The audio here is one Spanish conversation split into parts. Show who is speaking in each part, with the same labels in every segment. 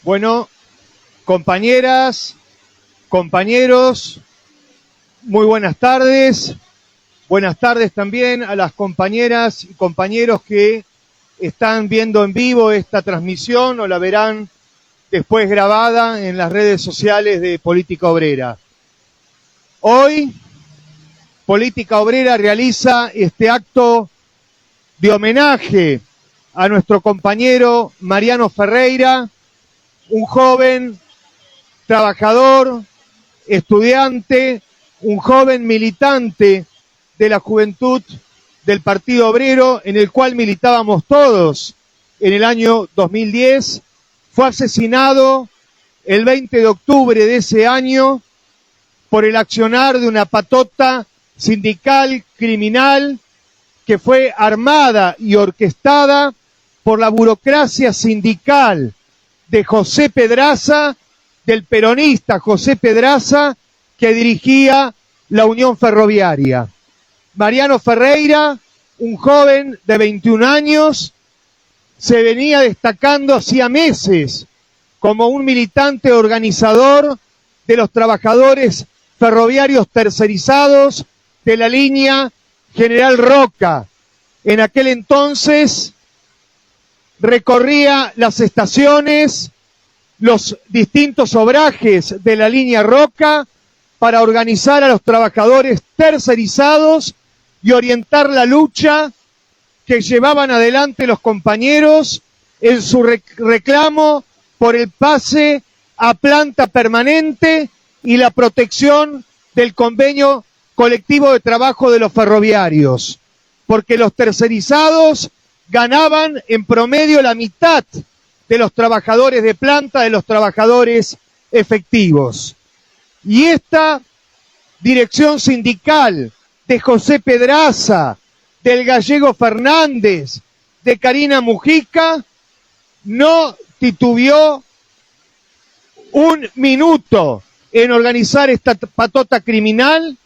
Speaker 1: Bueno, compañeras, compañeros, muy buenas tardes. Buenas tardes también a las compañeras y compañeros que están viendo en vivo esta transmisión o la verán después grabada en las redes sociales de Política Obrera. Hoy, Política Obrera realiza este acto de homenaje a nuestro compañero Mariano Ferreira, un joven trabajador, estudiante, un joven militante de la juventud del Partido Obrero, en el cual militábamos todos en el año 2010. Fue asesinado el 20 de octubre de ese año por el accionar de una patota sindical criminal que fue armada y orquestada por la burocracia sindical de José Pedraza, del peronista José Pedraza, que dirigía la Unión Ferroviaria. Mariano Ferreira, un joven de 21 años, se venía destacando hacía meses como un militante organizador de los trabajadores ferroviarios tercerizados de la línea General Roca. En aquel entonces recorría las estaciones, los distintos obrajes de la línea Roca para organizar a los trabajadores tercerizados y orientar la lucha que llevaban adelante los compañeros en su reclamo por el pase a planta permanente y la protección del convenio colectivo de trabajo de los ferroviarios, porque los tercerizados ganaban en promedio la mitad de los trabajadores de planta, de los trabajadores efectivos. Y esta dirección sindical de José Pedraza, del gallego Fernández, de Karina Mujica, no titubeó un minuto en organizar esta patota criminal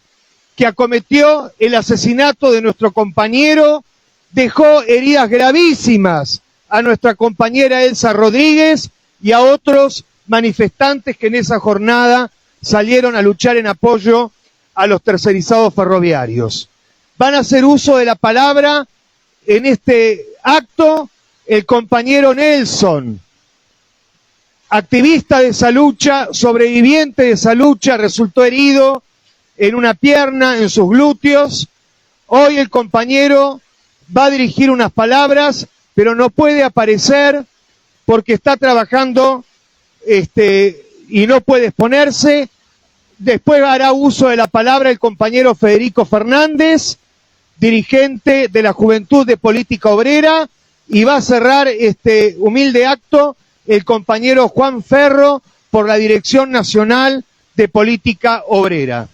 Speaker 1: que acometió el asesinato de nuestro compañero, dejó heridas gravísimas a nuestra compañera Elsa Rodríguez y a otros manifestantes que en esa jornada salieron a luchar en apoyo a los tercerizados ferroviarios. Van a hacer uso de la palabra en este acto el compañero Nelson, activista de esa lucha, sobreviviente de esa lucha, resultó herido en una pierna, en sus glúteos. Hoy el compañero va a dirigir unas palabras, pero no puede aparecer porque está trabajando y no puede exponerse. Después hará uso de la palabra el compañero Federico Fernández, dirigente de la Juventud de Política Obrera, y va a cerrar este humilde acto el compañero Juan Ferro por la Dirección Nacional de Política Obrera.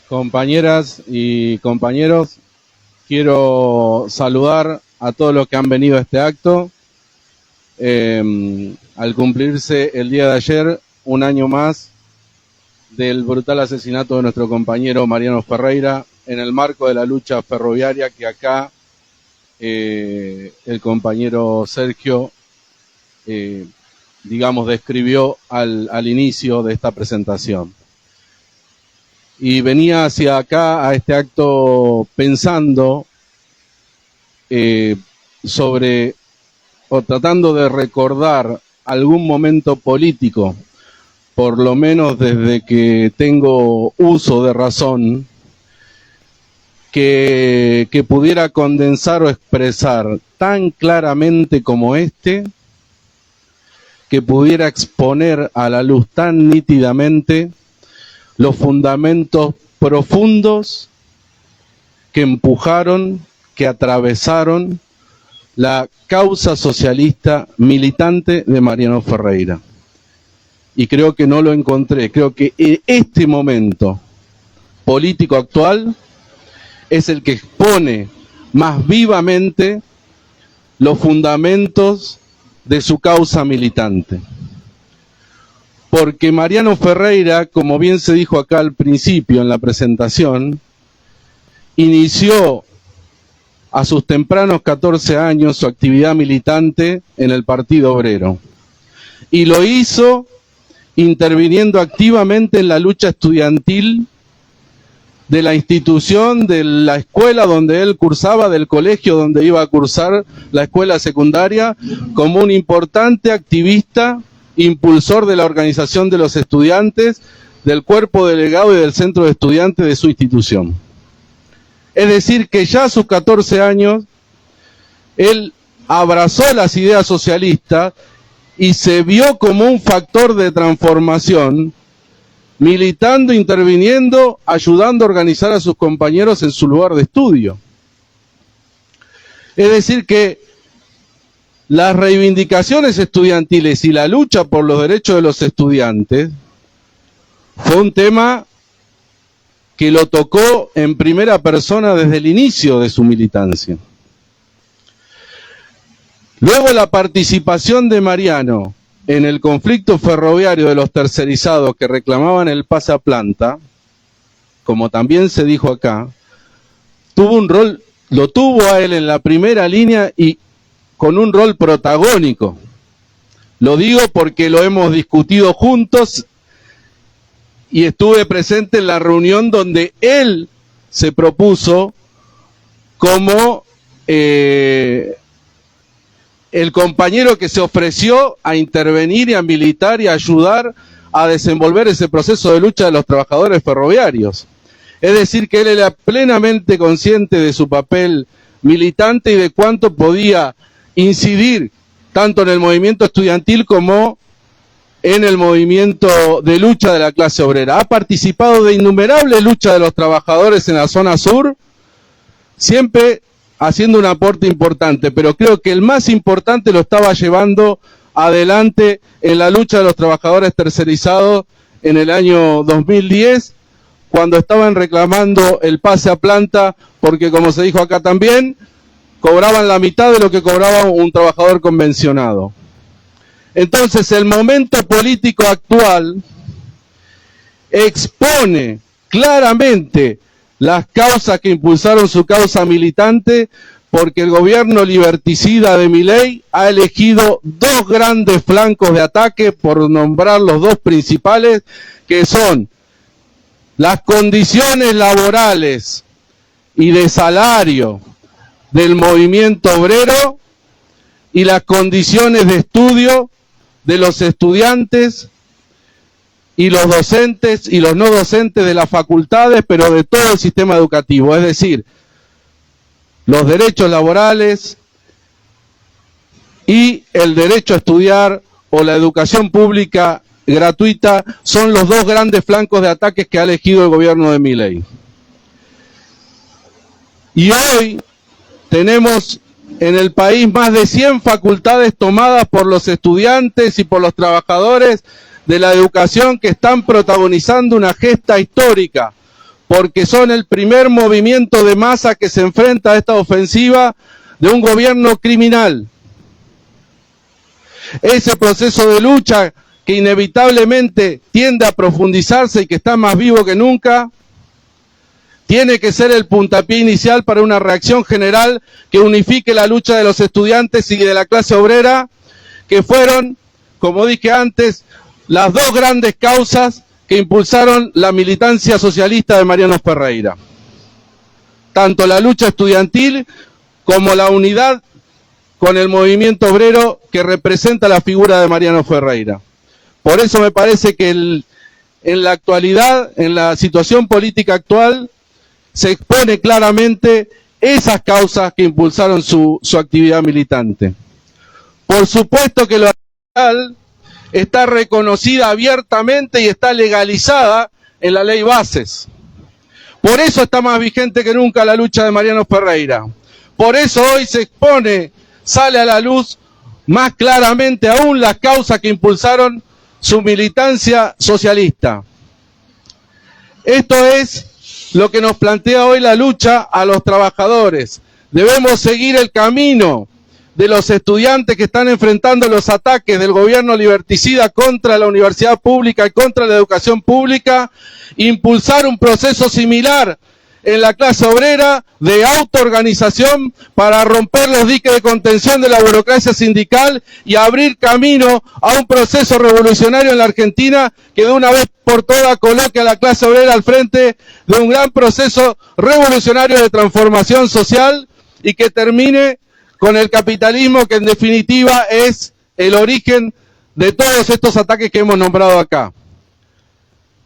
Speaker 2: Compañeras y compañeros, quiero saludar a todos los que han venido a este acto. Al cumplirse el día de ayer, un año más del brutal asesinato de nuestro compañero Mariano Ferreira, en el marco de la lucha ferroviaria que acá el compañero Sergio, describió al inicio de esta presentación. Y venía hacia acá a este acto pensando sobre, o tratando de recordar algún momento político, por lo menos desde que tengo uso de razón, que pudiera condensar o expresar tan claramente como este, que pudiera exponer a la luz tan nítidamente los fundamentos profundos que empujaron, que atravesaron la causa socialista militante de Mariano Ferreira. Y creo que no lo encontré. Creo que este momento político actual es el que expone más vivamente los fundamentos de su causa militante. Porque Mariano Ferreira, como bien se dijo acá al principio en la presentación, inició a sus tempranos 14 años su actividad militante en el Partido Obrero. Y lo hizo interviniendo activamente en la lucha estudiantil de la institución, de la escuela donde él cursaba, del colegio donde iba a cursar la escuela secundaria, como un importante activista, impulsor de la organización de los estudiantes, del cuerpo delegado y del centro de estudiantes de su institución. Es decir, que ya a sus 14 años, él abrazó las ideas socialistas y se vio como un factor de transformación, militando, interviniendo, ayudando a organizar a sus compañeros en su lugar de estudio. Es decir que las reivindicaciones estudiantiles y la lucha por los derechos de los estudiantes fue un tema que lo tocó en primera persona desde el inicio de su militancia. Luego la participación de Mariano en el conflicto ferroviario de los tercerizados que reclamaban el pase a planta, como también se dijo acá, lo tuvo a él en la primera línea y con un rol protagónico. Lo digo porque lo hemos discutido juntos y estuve presente en la reunión donde él se propuso como el compañero que se ofreció a intervenir y a militar y a ayudar a desenvolver ese proceso de lucha de los trabajadores ferroviarios. Es decir, que él era plenamente consciente de su papel militante y de cuánto podía incidir tanto en el movimiento estudiantil como en el movimiento de lucha de la clase obrera. Ha participado de innumerables luchas de los trabajadores en la zona sur, siempre haciendo un aporte importante, pero creo que el más importante lo estaba llevando adelante en la lucha de los trabajadores tercerizados en el año 2010, cuando estaban reclamando el pase a planta, porque como se dijo acá también, cobraban la mitad de lo que cobraba un trabajador convencionado. Entonces el momento político actual expone claramente las causas que impulsaron su causa militante, porque el gobierno liberticida de Milei ha elegido dos grandes flancos de ataque, por nombrar los dos principales, que son las condiciones laborales y de salario del movimiento obrero y las condiciones de estudio de los estudiantes y los docentes y los no docentes de las facultades, pero de todo el sistema educativo. Es decir, los derechos laborales y el derecho a estudiar o la educación pública gratuita son los dos grandes flancos de ataques que ha elegido el gobierno de Milei. Y hoy tenemos en el país más de 100 facultades tomadas por los estudiantes y por los trabajadores de la educación, que están protagonizando una gesta histórica, porque son el primer movimiento de masa que se enfrenta a esta ofensiva de un gobierno criminal. Ese proceso de lucha que inevitablemente tiende a profundizarse y que está más vivo que nunca, tiene que ser el puntapié inicial para una reacción general que unifique la lucha de los estudiantes y de la clase obrera, que fueron, como dije antes, las dos grandes causas que impulsaron la militancia socialista de Mariano Ferreira. Tanto la lucha estudiantil como la unidad con el movimiento obrero que representa la figura de Mariano Ferreira. Por eso me parece que en la actualidad, en la situación política actual, se expone claramente esas causas que impulsaron su actividad militante. Por supuesto que lo actual está reconocida abiertamente y está legalizada en la ley Bases. Por eso está más vigente que nunca la lucha de Mariano Ferreira. Por eso hoy se expone, sale a la luz más claramente aún las causas que impulsaron su militancia socialista. Esto es lo que nos plantea hoy la lucha a los trabajadores. Debemos seguir el camino de los estudiantes que están enfrentando los ataques del gobierno liberticida contra la universidad pública y contra la educación pública, impulsar un proceso similar en la clase obrera de autoorganización para romper los diques de contención de la burocracia sindical y abrir camino a un proceso revolucionario en la Argentina que de una vez por todas coloque a la clase obrera al frente de un gran proceso revolucionario de transformación social y que termine con el capitalismo, que en definitiva es el origen de todos estos ataques que hemos nombrado acá.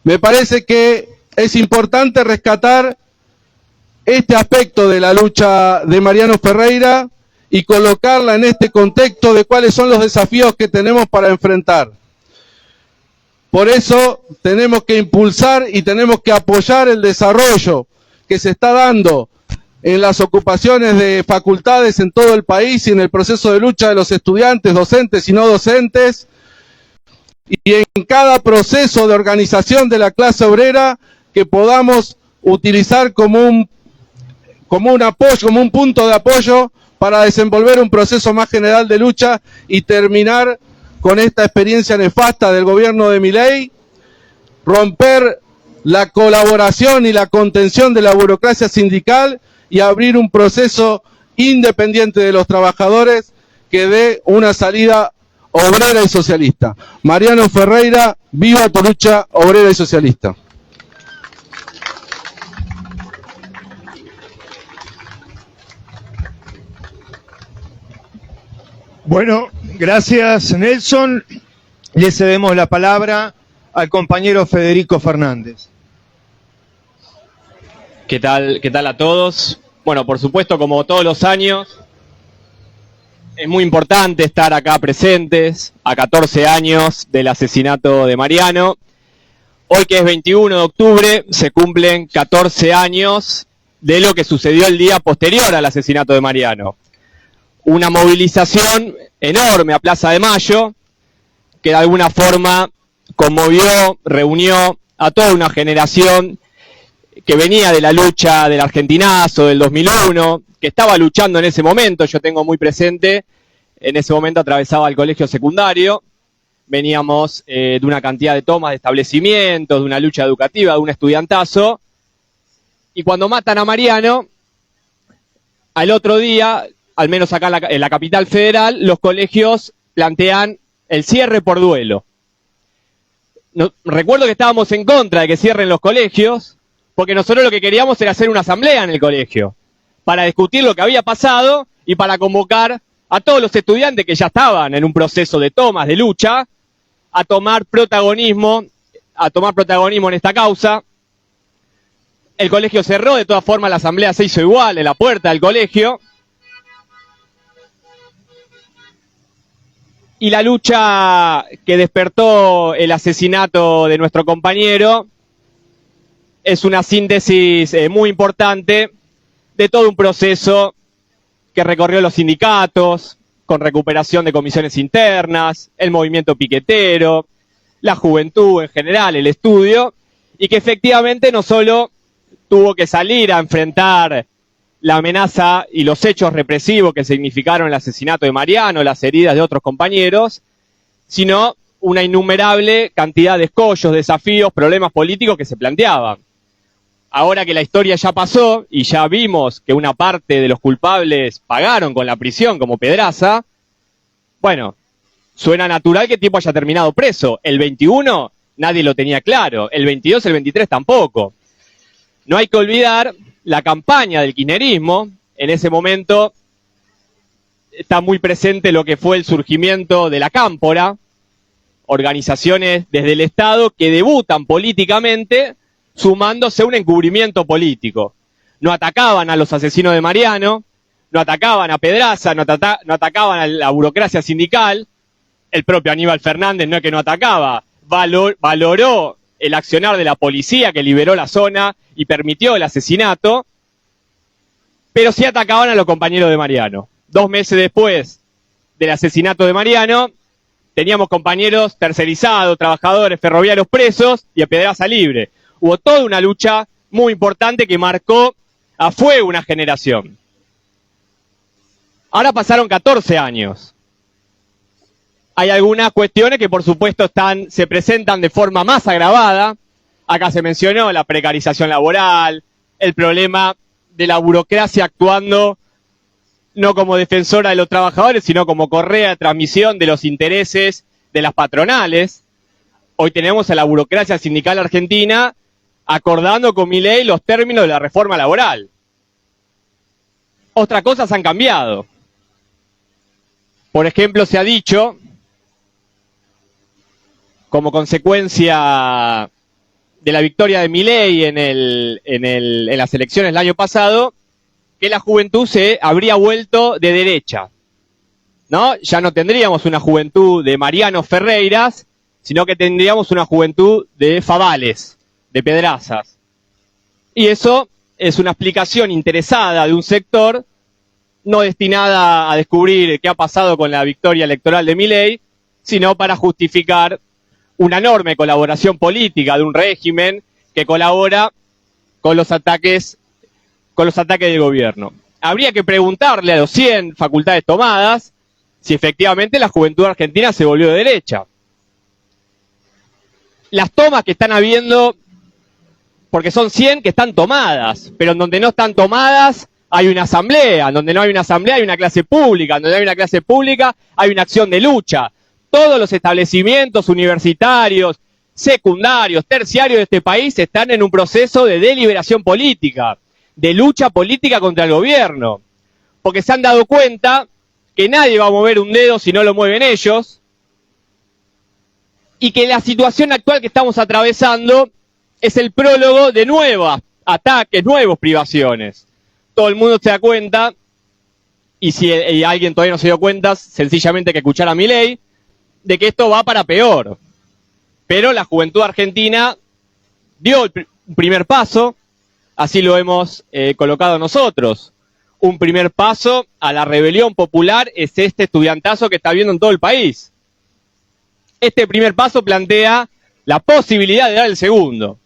Speaker 2: Me parece que es importante rescatar este aspecto de la lucha de Mariano Ferreira y colocarla en este contexto de cuáles son los desafíos que tenemos para enfrentar. Por eso tenemos que impulsar y tenemos que apoyar el desarrollo que se está dando en las ocupaciones de facultades en todo el país y en el proceso de lucha de los estudiantes, docentes y no docentes, y en cada proceso de organización de la clase obrera que podamos utilizar como un apoyo, como un punto de apoyo para desenvolver un proceso más general de lucha y terminar con esta experiencia nefasta del gobierno de Milei, romper la colaboración y la contención de la burocracia sindical y abrir un proceso independiente de los trabajadores que dé una salida obrera y socialista. Mariano Ferreira, viva tu lucha obrera y socialista.
Speaker 1: Bueno, gracias Nelson. Le cedemos la palabra al compañero Federico Fernández.
Speaker 3: ¿Qué tal a todos? Bueno, por supuesto, como todos los años, es muy importante estar acá presentes, a 14 años del asesinato de Mariano. Hoy, que es 21 de octubre, se cumplen 14 años de lo que sucedió el día posterior al asesinato de Mariano. Una movilización enorme a Plaza de Mayo, que de alguna forma conmovió, reunió a toda una generación que venía de la lucha del Argentinazo, del 2001, que estaba luchando en ese momento. Yo tengo muy presente, en ese momento atravesaba el colegio secundario, veníamos de una cantidad de tomas de establecimientos, de una lucha educativa, de un estudiantazo, y cuando matan a Mariano, al otro día, al menos acá en la capital federal, los colegios plantean el cierre por duelo. Recuerdo que estábamos en contra de que cierren los colegios, porque nosotros lo que queríamos era hacer una asamblea en el colegio, para discutir lo que había pasado y para convocar a todos los estudiantes que ya estaban en un proceso de tomas, de lucha, a tomar protagonismo en esta causa. El colegio cerró, de todas formas la asamblea se hizo igual en la puerta del colegio. Y la lucha que despertó el asesinato de nuestro compañero es una síntesis muy importante de todo un proceso que recorrió los sindicatos, con recuperación de comisiones internas, el movimiento piquetero, la juventud en general, el estudio, y que efectivamente no solo tuvo que salir a enfrentar la amenaza y los hechos represivos que significaron el asesinato de Mariano, las heridas de otros compañeros, sino una innumerable cantidad de escollos, desafíos, problemas políticos que se planteaban. Ahora que la historia ya pasó y ya vimos que una parte de los culpables pagaron con la prisión, como Pedraza, bueno, suena natural que el tipo haya terminado preso. El 21 nadie lo tenía claro, el 22, el 23 tampoco. No hay que olvidar la campaña del kirchnerismo. En ese momento está muy presente lo que fue el surgimiento de la Cámpora, organizaciones desde el Estado que debutan políticamente sumándose a un encubrimiento político. No atacaban a los asesinos de Mariano, no atacaban a Pedraza, no atacaban a la burocracia sindical. El propio Aníbal Fernández no es que no atacaba, valoró el accionar de la policía que liberó la zona y permitió el asesinato, pero sí atacaban a los compañeros de Mariano. 2 meses después del asesinato de Mariano, teníamos compañeros tercerizados, trabajadores ferroviarios presos y a Pedraza libre. Hubo toda una lucha muy importante que marcó a fuego una generación. Ahora pasaron 14 años. Hay algunas cuestiones que por supuesto se presentan de forma más agravada. Acá se mencionó la precarización laboral, el problema de la burocracia actuando no como defensora de los trabajadores, sino como correa de transmisión de los intereses de las patronales. Hoy tenemos a la burocracia sindical argentina acordando con Milei los términos de la reforma laboral. Otras cosas han cambiado. Por ejemplo, se ha dicho, como consecuencia de la victoria de Milei en las elecciones del año pasado, que la juventud se habría vuelto de derecha, ¿no? Ya no tendríamos una juventud de Mariano Ferreiras, sino que tendríamos una juventud de Favales, de Pedrazas. Y eso es una explicación interesada de un sector, no destinada a descubrir qué ha pasado con la victoria electoral de Milei, sino para justificar una enorme colaboración política de un régimen que colabora con los ataques del gobierno. Habría que preguntarle a los 100 facultades tomadas si efectivamente la juventud argentina se volvió de derecha. Las tomas que están habiendo, porque son 100 que están tomadas, pero en donde no están tomadas hay una asamblea, en donde no hay una asamblea hay una clase pública, en donde hay una clase pública hay una acción de lucha. Todos los establecimientos universitarios, secundarios, terciarios de este país están en un proceso de deliberación política, de lucha política contra el gobierno, porque se han dado cuenta que nadie va a mover un dedo si no lo mueven ellos, y que la situación actual que estamos atravesando es el prólogo de nuevos ataques, nuevas privaciones. Todo el mundo se da cuenta, y si alguien todavía no se dio cuenta, sencillamente hay que escuchar a Milei, de que esto va para peor. Pero la juventud argentina dio un primer paso, así lo hemos colocado nosotros. Un primer paso a la rebelión popular es este estudiantazo que está habiendo en todo el país. Este primer paso plantea la posibilidad de dar el segundo.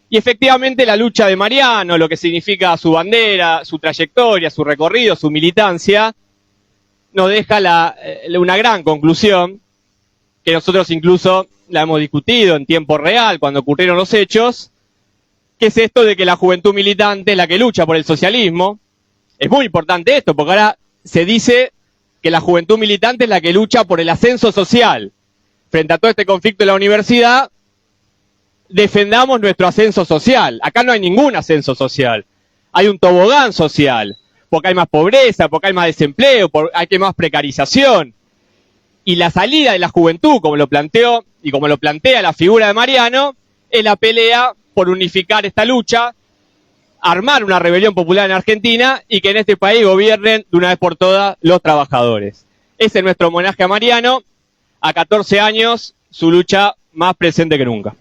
Speaker 3: Y efectivamente la lucha de Mariano, lo que significa su bandera, su trayectoria, su recorrido, su militancia, nos deja una gran conclusión, que nosotros incluso la hemos discutido en tiempo real cuando ocurrieron los hechos, que es esto de que la juventud militante es la que lucha por el socialismo. Es muy importante esto, porque ahora se dice que la juventud militante es la que lucha por el ascenso social. Frente a todo este conflicto en la universidad, defendamos nuestro ascenso social. Acá no hay ningún ascenso social. Hay un tobogán social, porque hay más pobreza, porque hay más desempleo, porque hay más precarización. Y la salida de la juventud, como lo planteó y como lo plantea la figura de Mariano, es la pelea por unificar esta lucha, armar una rebelión popular en Argentina y que en este país gobiernen de una vez por todas los trabajadores. Ese es nuestro homenaje a Mariano. A 14 años, su lucha más presente que nunca.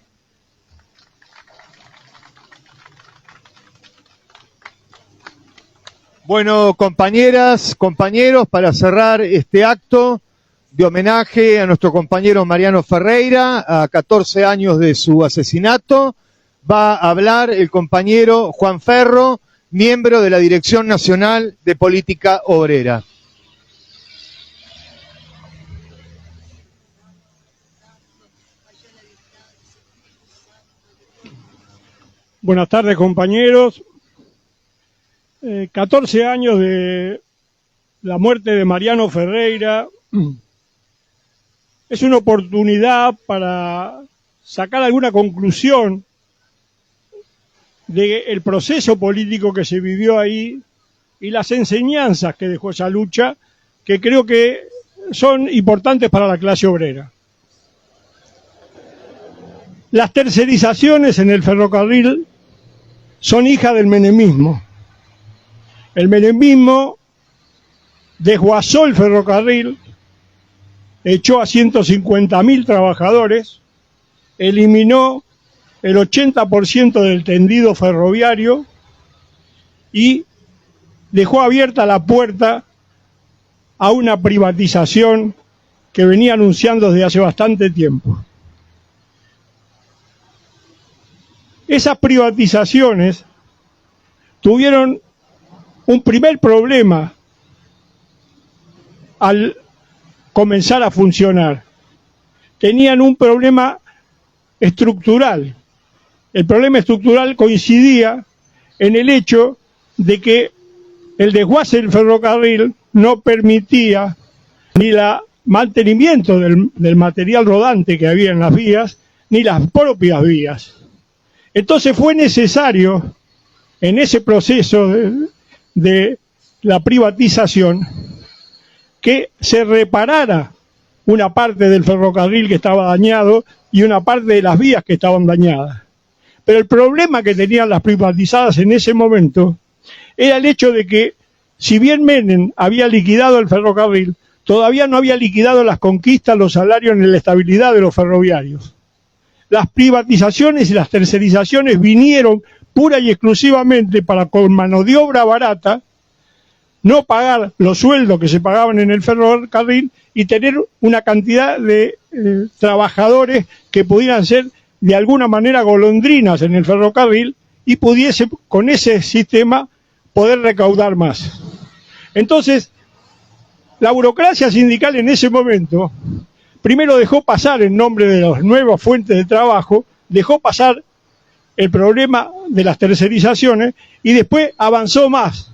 Speaker 1: Bueno, compañeras, compañeros, para cerrar este acto de homenaje a nuestro compañero Mariano Ferreira, a 14 años de su asesinato, va a hablar el compañero Juan Ferro, miembro de la Dirección Nacional de Política Obrera.
Speaker 4: Buenas tardes, compañeros. 14 años de la muerte de Mariano Ferreira es una oportunidad para sacar alguna conclusión del proceso político que se vivió ahí y las enseñanzas que dejó esa lucha, que creo que son importantes para la clase obrera. Las tercerizaciones en el ferrocarril son hijas del menemismo. El menemismo desguazó el ferrocarril, echó a 150.000 trabajadores, eliminó el 80% del tendido ferroviario y dejó abierta la puerta a una privatización que venía anunciando desde hace bastante tiempo. Esas privatizaciones tuvieron un primer problema al comenzar a funcionar. Tenían un problema estructural. El problema estructural coincidía en el hecho de que el desguace del ferrocarril no permitía ni el mantenimiento del material rodante que había en las vías, ni las propias vías. Entonces fue necesario, en ese proceso de la privatización, que se reparara una parte del ferrocarril que estaba dañado y una parte de las vías que estaban dañadas. Pero el problema que tenían las privatizadas en ese momento era el hecho de que, si bien Menem había liquidado el ferrocarril, todavía no había liquidado las conquistas, los salarios ni la estabilidad de los ferroviarios. Las privatizaciones y las tercerizaciones vinieron pura y exclusivamente para, con mano de obra barata, no pagar los sueldos que se pagaban en el ferrocarril y tener una cantidad de trabajadores que pudieran ser de alguna manera golondrinas en el ferrocarril y pudiese con ese sistema poder recaudar más. Entonces, la burocracia sindical en ese momento, primero dejó pasar en nombre de las nuevas fuentes de trabajo, dejó pasar el problema de las tercerizaciones y después avanzó más.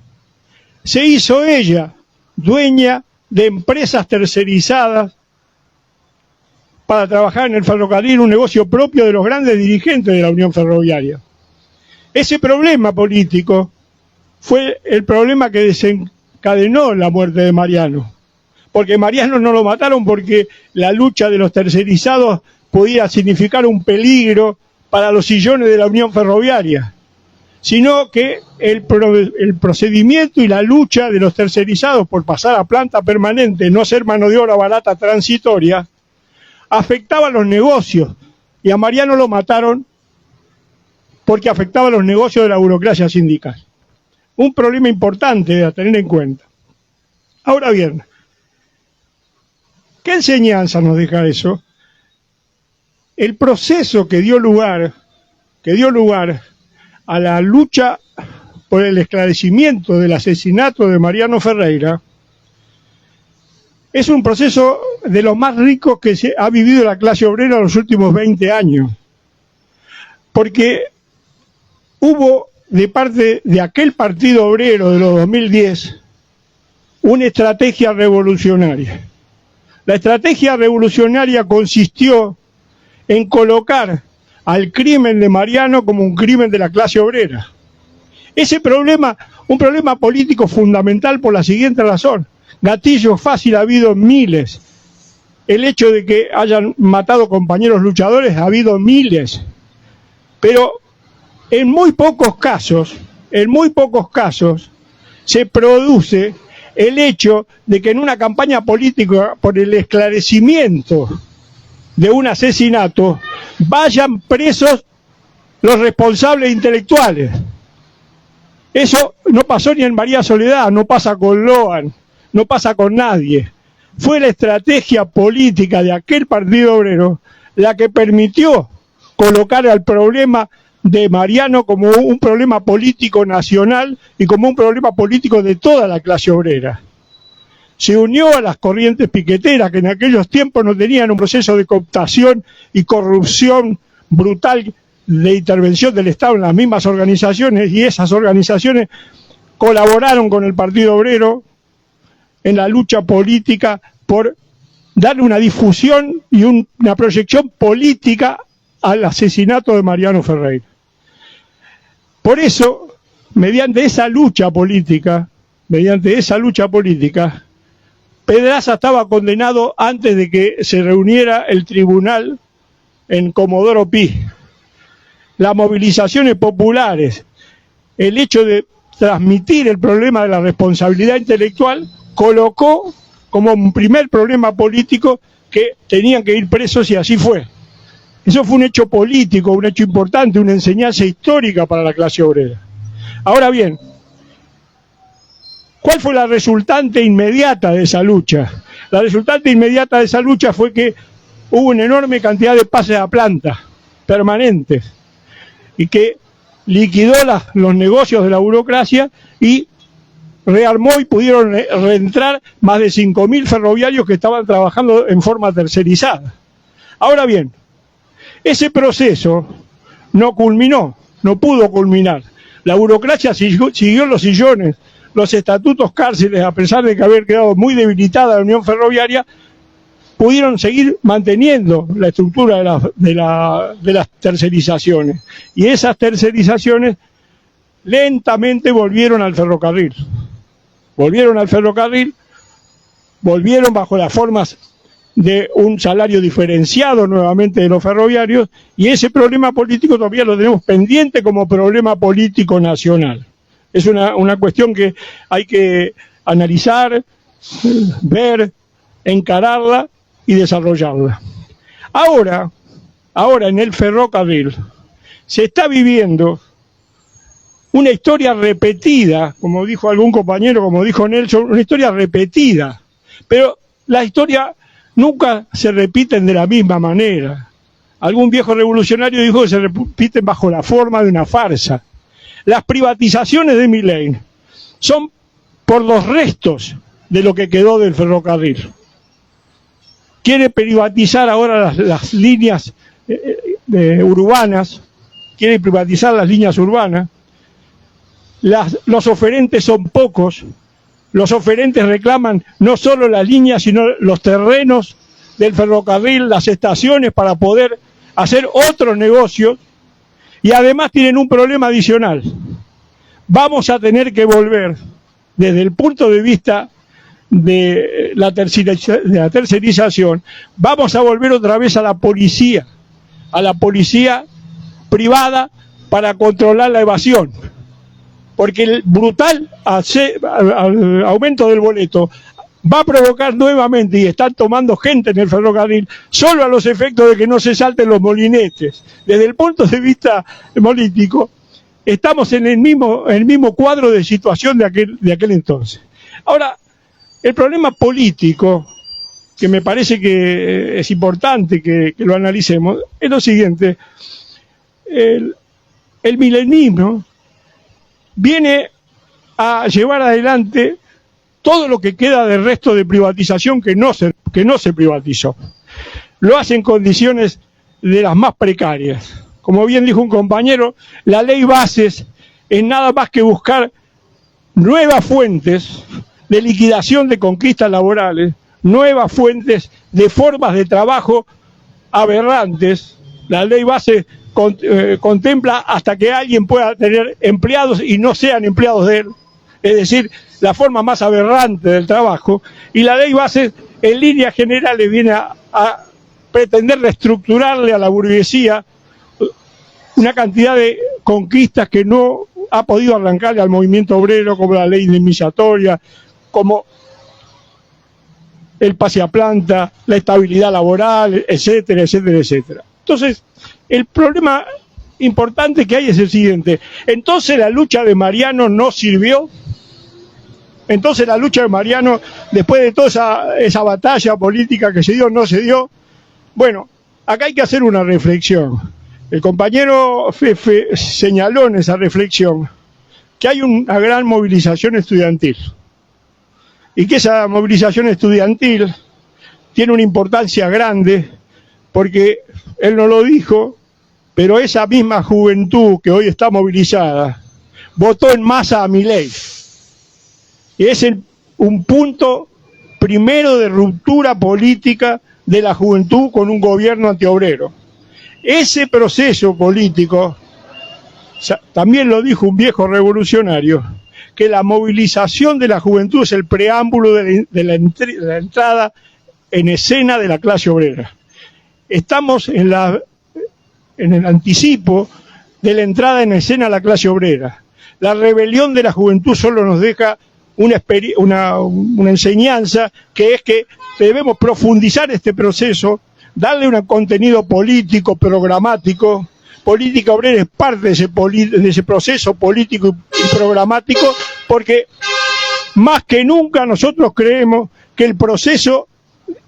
Speaker 4: Se hizo ella dueña de empresas tercerizadas para trabajar en el ferrocarril, un negocio propio de los grandes dirigentes de la Unión Ferroviaria. Ese problema político fue el problema que desencadenó la muerte de Mariano. Porque Mariano no lo mataron porque la lucha de los tercerizados podía significar un peligro para los sillones de la Unión Ferroviaria, sino que el procedimiento y la lucha de los tercerizados por pasar a planta permanente, no ser mano de obra barata transitoria, afectaba los negocios, y a Mariano lo mataron porque afectaba los negocios de la burocracia sindical. Un problema importante a tener en cuenta. Ahora bien, ¿qué enseñanza nos deja eso? El proceso que dio lugar a la lucha por el esclarecimiento del asesinato de Mariano Ferreira es un proceso de los más ricos que se ha vivido la clase obrera en los últimos 20 años. Porque hubo de parte de aquel Partido Obrero de los 2010 una estrategia revolucionaria. La estrategia revolucionaria consistió en colocar al crimen de Mariano como un crimen de la clase obrera. Ese problema, un problema político fundamental por la siguiente razón. Gatillo fácil ha habido miles. El hecho de que hayan matado compañeros luchadores ha habido miles. Pero en muy pocos casos se produce el hecho de que en una campaña política por el esclarecimiento de un asesinato vayan presos los responsables intelectuales. Eso no pasó ni en María Soledad, no pasa con Loan, no pasa con nadie. Fue la estrategia política de aquel Partido Obrero la que permitió colocar al problema de Mariano como un problema político nacional y como un problema político de toda la clase obrera. Se unió a las corrientes piqueteras que en aquellos tiempos no tenían un proceso de cooptación y corrupción brutal de intervención del Estado en las mismas organizaciones, y esas organizaciones colaboraron con el Partido Obrero en la lucha política por darle una difusión y una proyección política al asesinato de Mariano Ferreira. Por eso, mediante esa lucha política, Pedraza estaba condenado antes de que se reuniera el tribunal en Comodoro Pi. Las movilizaciones populares, el hecho de transmitir el problema de la responsabilidad intelectual, colocó como un primer problema político que tenían que ir presos, y así fue. Eso fue un hecho político, un hecho importante, una enseñanza histórica para la clase obrera. Ahora bien, ¿cuál fue la resultante inmediata de esa lucha? La resultante inmediata de esa lucha fue que hubo una enorme cantidad de pases a planta permanentes y que liquidó los negocios de la burocracia y rearmó, y pudieron reentrar más de 5.000 ferroviarios que estaban trabajando en forma tercerizada. Ahora bien, ese proceso no culminó, no pudo culminar, La burocracia siguió los sillones, los estatutos cárceles, a pesar de que había quedado muy debilitada la Unión Ferroviaria, pudieron seguir manteniendo la estructura de las tercerizaciones. Y esas tercerizaciones lentamente volvieron al ferrocarril. Volvieron bajo las formas de un salario diferenciado nuevamente de los ferroviarios, y ese problema político todavía lo tenemos pendiente como problema político nacional. Es una cuestión que hay que analizar, ver, encararla y desarrollarla. Ahora en el ferrocarril se está viviendo una historia repetida, como dijo algún compañero, como dijo Nelson, una historia repetida, pero la historia nunca se repiten de la misma manera. Algún viejo revolucionario dijo que se repiten bajo la forma de una farsa. Las privatizaciones de Milei son por los restos de lo que quedó del ferrocarril. Quiere privatizar ahora las líneas urbanas, quiere privatizar las líneas urbanas. Los oferentes son pocos. Los oferentes reclaman no solo las líneas, sino los terrenos del ferrocarril, las estaciones, para poder hacer otros negocios. Y además tienen un problema adicional. Vamos a tener que volver, desde el punto de vista de la tercerización, vamos a volver otra vez a la policía privada para controlar la evasión. Porque el brutal aumento del boleto va a provocar nuevamente, y están tomando gente en el ferrocarril, solo a los efectos de que no se salten los molinetes. Desde el punto de vista político, estamos en el mismo cuadro de situación de aquel entonces. Ahora, el problema político, que me parece que es importante que lo analicemos, es lo siguiente. El milenismo viene a llevar adelante todo lo que queda del resto de privatización que no se privatizó. Lo hace en condiciones de las más precarias. Como bien dijo un compañero, la ley Bases es nada más que buscar nuevas fuentes de liquidación de conquistas laborales, nuevas fuentes de formas de trabajo aberrantes. La ley Bases contempla hasta que alguien pueda tener empleados y no sean empleados de él, es decir, la forma más aberrante del trabajo. Y la ley Bases, en líneas generales, viene a pretender reestructurarle a la burguesía una cantidad de conquistas que no ha podido arrancarle al movimiento obrero, como la ley indemnizatoria, como el pase a planta, la estabilidad laboral, etcétera, etcétera, etcétera. Entonces, el problema importante que hay es el siguiente. Entonces la lucha de Mariano no sirvió. Entonces la lucha de Mariano, después de toda esa batalla política que se dio, no se dio. Bueno, acá hay que hacer una reflexión. El compañero Fefe señaló en esa reflexión que hay una gran movilización estudiantil. Y que esa movilización estudiantil tiene una importancia grande, porque él no lo dijo, pero esa misma juventud que hoy está movilizada votó en masa a Milei. Y es un punto primero de ruptura política de la juventud con un gobierno antiobrero. Ese proceso político, también lo dijo un viejo revolucionario, que la movilización de la juventud es el preámbulo de la entrada en escena de la clase obrera. Estamos en el anticipo de la entrada en escena a la clase obrera. La rebelión de la juventud solo nos deja una enseñanza, que es que debemos profundizar este proceso, darle un contenido político, programático. Política obrera es parte de ese proceso político y programático, porque más que nunca nosotros creemos que el proceso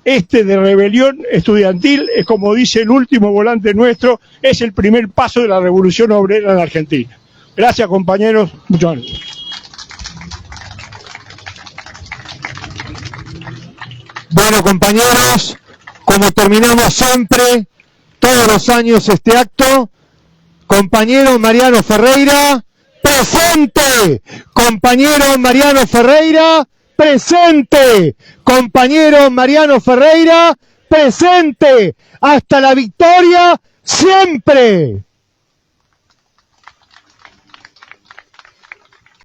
Speaker 4: de rebelión estudiantil, es como dice el último volante nuestro, es el primer paso de la revolución obrera en la Argentina. Gracias, compañeros. Muchas gracias.
Speaker 1: Bueno, compañeros, como terminamos siempre, todos los años este acto, compañero Mariano Ferreira, presente. Compañero Mariano Ferreira, presente. Compañero Mariano Ferreira, presente. Hasta la victoria, siempre.